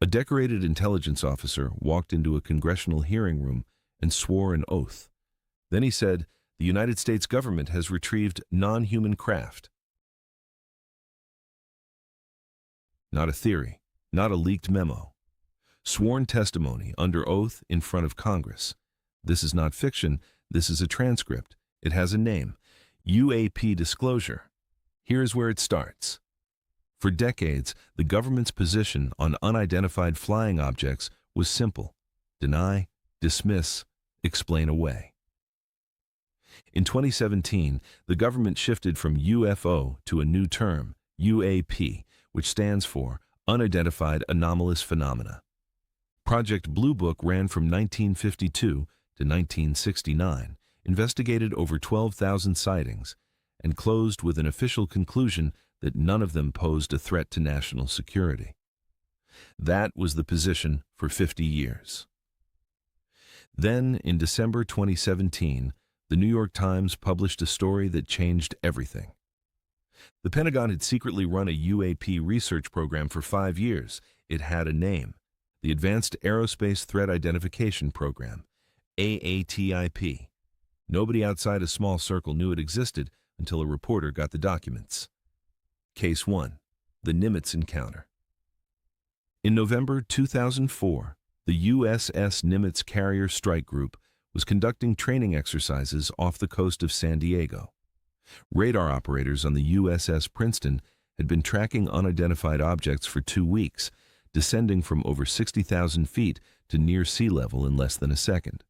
A decorated intelligence officer walked into a congressional hearing room and swore an oath. Then he said, "The United States government has retrieved non-human craft." Not a theory, not a leaked memo. Sworn testimony under oath in front of Congress. This is not fiction, this is a transcript. It has a name, UAP disclosure. Here's where it starts. For decades, the government's position on unidentified flying objects was simple: deny, dismiss, explain away. In 2017, the government shifted from UFO to a new term, UAP, which stands for Unidentified Anomalous Phenomena. Project Blue Book ran from 1952 to 1969, investigated over 12,000 sightings, and closed with an official conclusion that none of them posed a threat to national security. That was the position for 50 years. Then, in December 2017, the New York Times published a story that changed everything. The Pentagon had secretly run a UAP research program for 5 years. It had a name: the Advanced Aerospace Threat Identification Program, AATIP. Nobody outside a small circle knew it existed until a reporter got the documents. Case 1. The Nimitz Encounter. In November 2004, the USS Nimitz Carrier Strike Group was conducting training exercises off the coast of San Diego. Radar operators on the USS Princeton had been tracking unidentified objects for 2 weeks, descending from over 60,000 feet to near sea level in less than a second.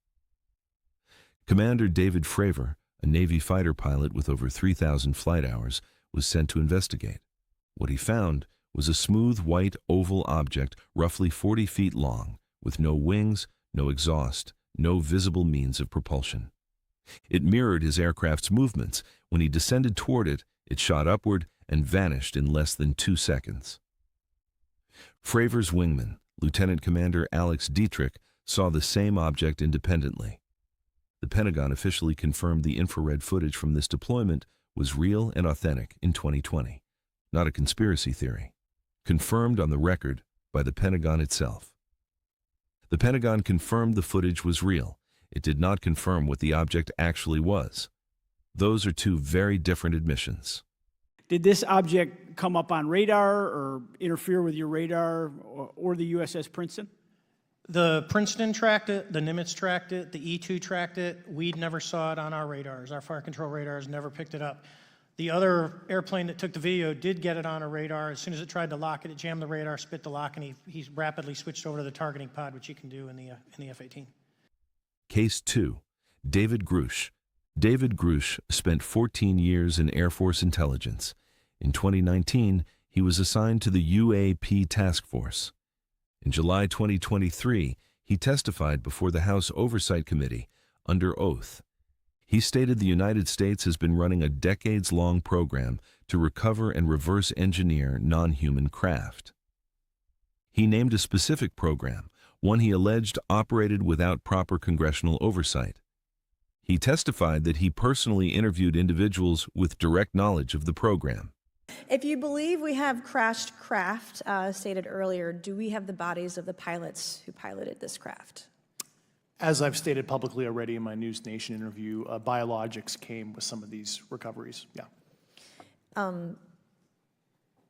Commander David Fravor, a Navy fighter pilot with over 3,000 flight hours, was sent to investigate. What he found was a smooth white oval object roughly 40 feet long, with no wings, no exhaust, no visible means of propulsion. It mirrored his aircraft's movements. When he descended toward it, it shot upward and vanished in less than 2 seconds. Fravor's wingman, Lieutenant Commander Alex Dietrich, saw the same object independently. The Pentagon officially confirmed the infrared footage from this deployment was real and authentic in 2020, not a conspiracy theory. Confirmed on the record by the Pentagon itself. The Pentagon confirmed the footage was real. It did not confirm what the object actually was. Those are two very different admissions. Did this object come up on radar or interfere with your radar or the USS Princeton? The Princeton tracked it, the Nimitz tracked it, the E-2 tracked it. We never saw it on our radars. Our fire control radars never picked it up. The other airplane that took the video did get it on a radar. As soon as it tried to lock it, it jammed the radar, spit the lock, and he rapidly switched over to the targeting pod, which you can do in the F-18. Case 2. David Grush. David Grush spent 14 years in Air Force intelligence. In 2019, he was assigned to the UAP task force. In July 2023, he testified before the House Oversight Committee under oath. He stated the United States has been running a decades-long program to recover and reverse engineer non-human craft. He named a specific program, one he alleged operated without proper congressional oversight. He testified that he personally interviewed individuals with direct knowledge of the program. If you believe we have crashed craft, stated earlier, do we have the bodies of the pilots who piloted this craft? As I've stated publicly already in my News Nation interview, biologics came with some of these recoveries, yeah.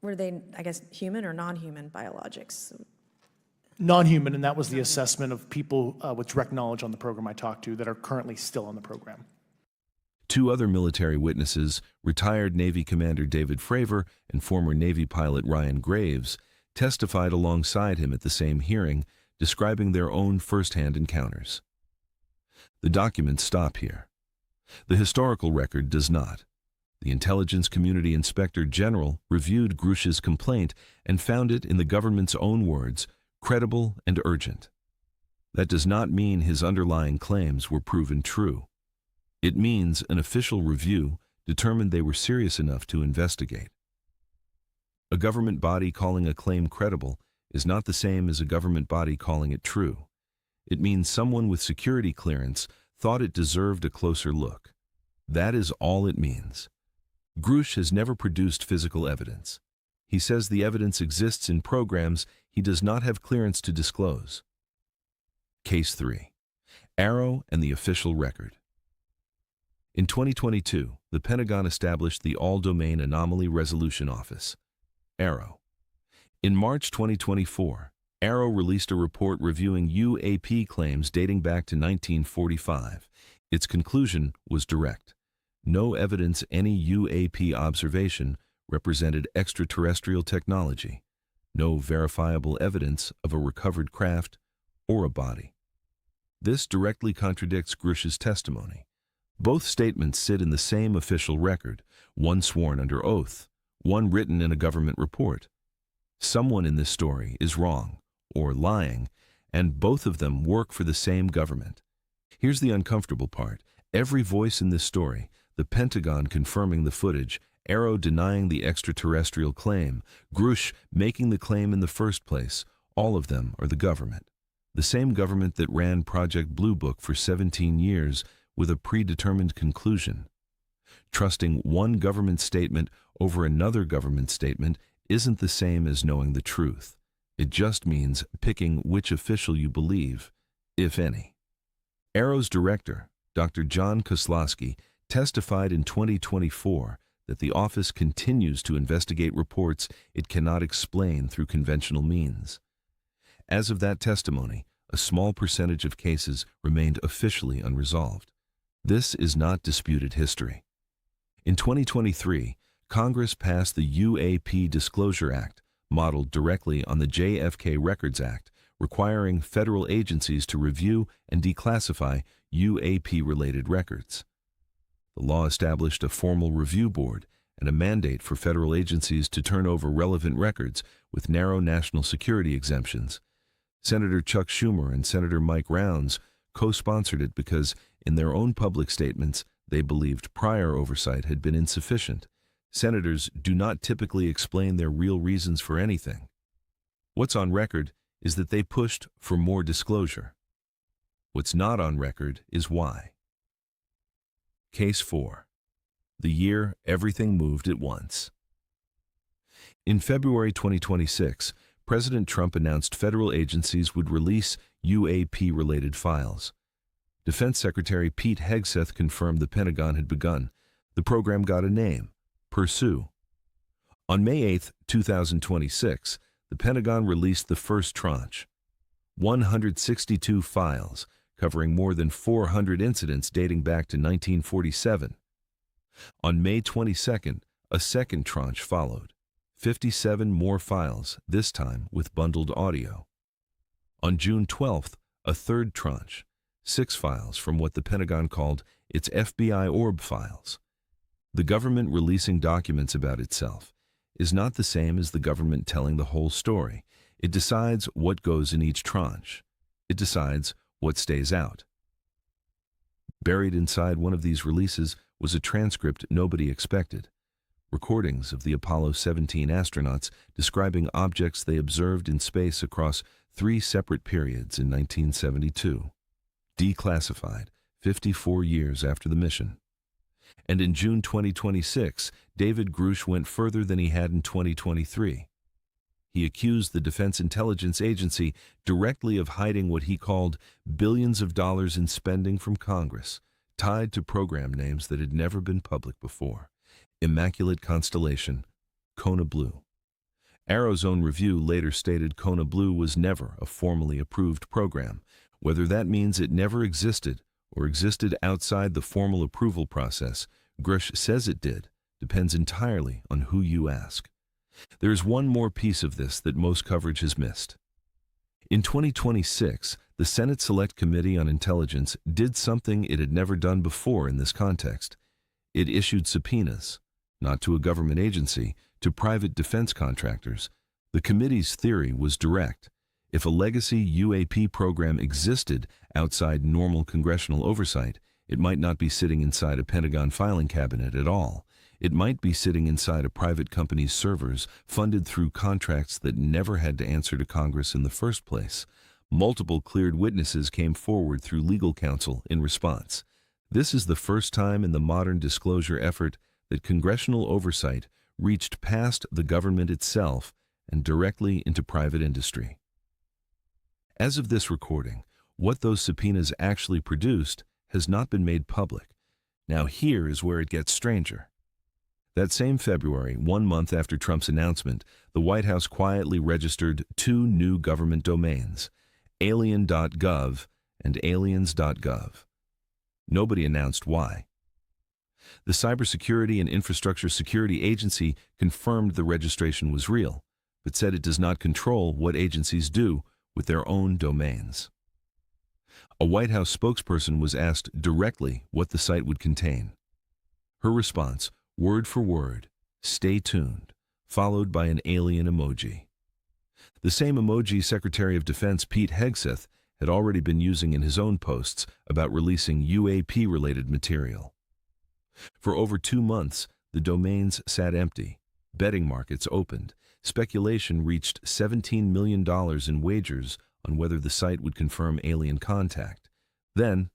Were they, I guess, human or non-human biologics? Non-human, and that was the assessment of people with direct knowledge on the program I talked to that are currently still on the program. 2 other military witnesses, retired Navy Commander David Fravor and former Navy pilot Ryan Graves, testified alongside him at the same hearing, describing their own first-hand encounters. The documents stop here. The historical record does not. The Intelligence Community Inspector General reviewed Grush's complaint and found it, in the government's own words, credible and urgent. That does not mean his underlying claims were proven true. It means an official review determined they were serious enough to investigate. A government body calling a claim credible is not the same as a government body calling it true. It means someone with security clearance thought it deserved a closer look. That is all it means. Grush has never produced physical evidence. He says the evidence exists in programs he does not have clearance to disclose. Case 3. AARO and the official record. In 2022, the Pentagon established the All-Domain Anomaly Resolution Office, AARO. In March 2024, AARO released a report reviewing UAP claims dating back to 1945. Its conclusion was direct. No evidence any UAP observation represented extraterrestrial technology. No verifiable evidence of a recovered craft or a body. This directly contradicts Grush's testimony. Both statements sit in the same official record, one sworn under oath, one written in a government report. Someone in this story is wrong or lying, and both of them work for the same government. Here's the uncomfortable part. Every voice in this story, the Pentagon confirming the footage, AARO denying the extraterrestrial claim, Grush making the claim in the first place, all of them are the government. The same government that ran Project Blue Book for 17 years with a predetermined conclusion. Trusting one government statement over another government statement isn't the same as knowing the truth. It just means picking which official you believe, if any. AARO's director, Dr. John Kozlowski, testified in 2024 that the office continues to investigate reports it cannot explain through conventional means. As of that testimony, a small percentage of cases remained officially unresolved. This is not disputed history. In 2023, Congress passed the UAP Disclosure Act, modeled directly on the JFK Records Act, requiring federal agencies to review and declassify UAP-related records. The law established a formal review board and a mandate for federal agencies to turn over relevant records with narrow national security exemptions. Senator Chuck Schumer and Senator Mike Rounds co-sponsored it because, in their own public statements, they believed prior oversight had been insufficient. Senators do not typically explain their real reasons for anything. What's on record is that they pushed for more disclosure. What's not on record is why. Case 4. The year everything moved at once. In February 2026, President Trump announced federal agencies would release UAP-related files. Defense Secretary Pete Hegseth confirmed the Pentagon had begun. The program got a name: Pursue. On May 8, 2026, the Pentagon released the first tranche, 162 files covering more than 400 incidents dating back to 1947. On May 22, a second tranche followed, 57 more files, this time with bundled audio. On June 12th, a third tranche, 6 files from what the Pentagon called its FBI orb files. The government releasing documents about itself is not the same as the government telling the whole story. It decides what goes in each tranche. It decides what stays out. Buried inside one of these releases was a transcript nobody expected. Recordings of the Apollo 17 astronauts describing objects they observed in space across 3 separate periods in 1972. Declassified 54 years after the mission. And in June 2026, David Grush went further than he had in 2023. He accused the Defense Intelligence Agency directly of hiding what he called billions of dollars in spending from Congress, tied to program names that had never been public before. Immaculate Constellation, Kona Blue. AARO's own review later stated Kona Blue was never a formally approved program. Whether that means it never existed or existed outside the formal approval process, Grush says it did, depends entirely on who you ask. There is one more piece of this that most coverage has missed. In 2026, the Senate Select Committee on Intelligence did something it had never done before in this context. It issued subpoenas, not to a government agency, to private defense contractors. The committee's theory was direct. If a legacy UAP program existed outside normal congressional oversight, it might not be sitting inside a Pentagon filing cabinet at all. It might be sitting inside a private company's servers, funded through contracts that never had to answer to Congress in the first place. Multiple cleared witnesses came forward through legal counsel in response. This is the first time in the modern disclosure effort that congressional oversight reached past the government itself and directly into private industry. As of this recording, what those subpoenas actually produced has not been made public. Now here is where it gets stranger. That same February, 1 month after Trump's announcement, the White House quietly registered 2 new government domains, alien.gov and aliens.gov. Nobody announced why. The Cybersecurity and Infrastructure Security Agency confirmed the registration was real, but said it does not control what agencies do with their own domains. A White House spokesperson was asked directly what the site would contain. Her response, word for word, "Stay tuned," followed by an alien emoji. The same emoji Secretary of Defense Pete Hegseth had already been using in his own posts about releasing UAP-related material. For over 2 months, the domains sat empty. Betting markets opened. Speculation reached $17 million in wagers on whether the site would confirm alien contact. Then,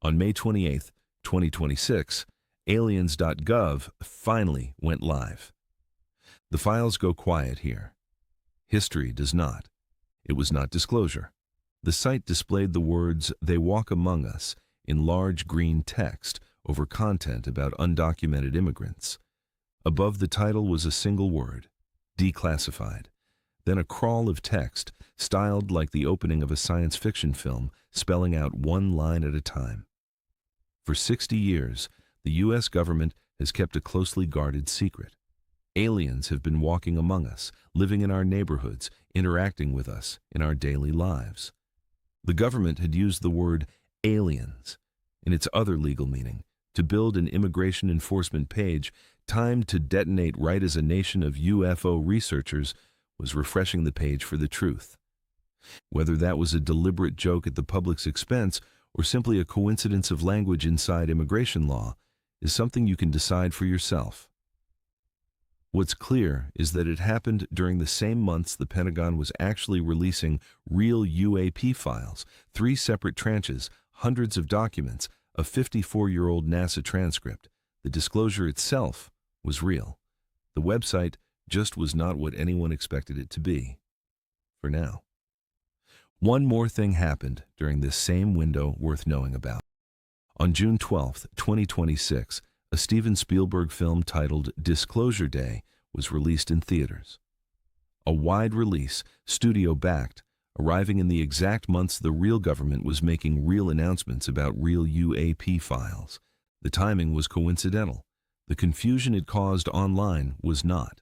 on May 28, 2026, aliens.gov finally went live. The files go quiet here. History does not. It was not disclosure. The site displayed the words, "They walk among us," in large green text over content about undocumented immigrants. Above the title was a single word, declassified. Then a crawl of text, styled like the opening of a science fiction film, spelling out one line at a time. For 60 years, the U.S. government has kept a closely guarded secret. Aliens have been walking among us, living in our neighborhoods, interacting with us in our daily lives. The government had used the word aliens, in its other legal meaning, to build an immigration enforcement page timed to detonate right as a nation of UFO researchers was refreshing the page for the truth. Whether that was a deliberate joke at the public's expense or simply a coincidence of language inside immigration law is something you can decide for yourself. What's clear is that it happened during the same months the Pentagon was actually releasing real UAP files, 3 separate tranches, hundreds of documents, a 54-year-old NASA transcript. The disclosure itself was real. The website just was not what anyone expected it to be. For now. One more thing happened during this same window worth knowing about. On June 12, 2026, a Steven Spielberg film titled Disclosure Day was released in theaters. A wide release, studio-backed, arriving in the exact months the real government was making real announcements about real UAP files. The timing was coincidental. The confusion it caused online was not.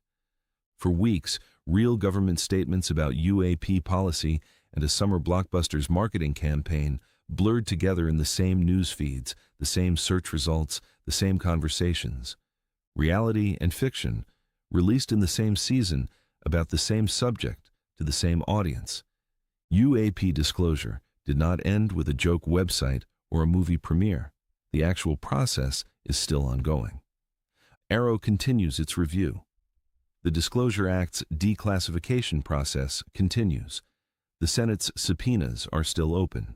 For weeks, real government statements about UAP policy and a summer blockbuster's marketing campaign blurred together in the same news feeds, the same search results, the same conversations. Reality and fiction, released in the same season, about the same subject, to the same audience. UAP disclosure did not end with a joke website or a movie premiere. The actual process is still ongoing. AARO continues its review. The Disclosure Act's declassification process continues. The Senate's subpoenas are still open.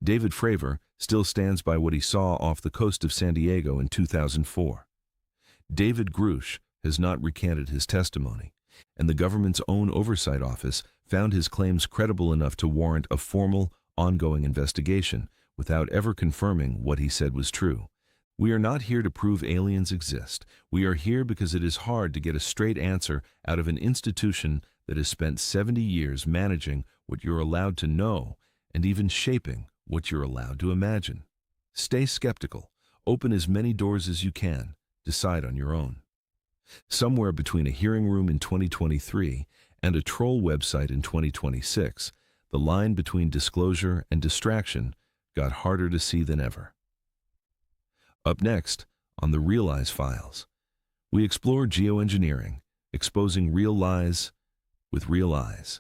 David Fravor still stands by what he saw off the coast of San Diego in 2004. David Grush has not recanted his testimony, and the government's own Oversight Office found his claims credible enough to warrant a formal, ongoing investigation without ever confirming what he said was true. We are not here to prove aliens exist. We are here because it is hard to get a straight answer out of an institution that has spent 70 years managing what you're allowed to know and even shaping what you're allowed to imagine. Stay skeptical. Open as many doors as you can. Decide on your own. Somewhere between a hearing room in 2023 and a troll website in 2026, the line between disclosure and distraction got harder to see than ever. Up next, on the Realize Files, we explore geoengineering, exposing real lies with real eyes.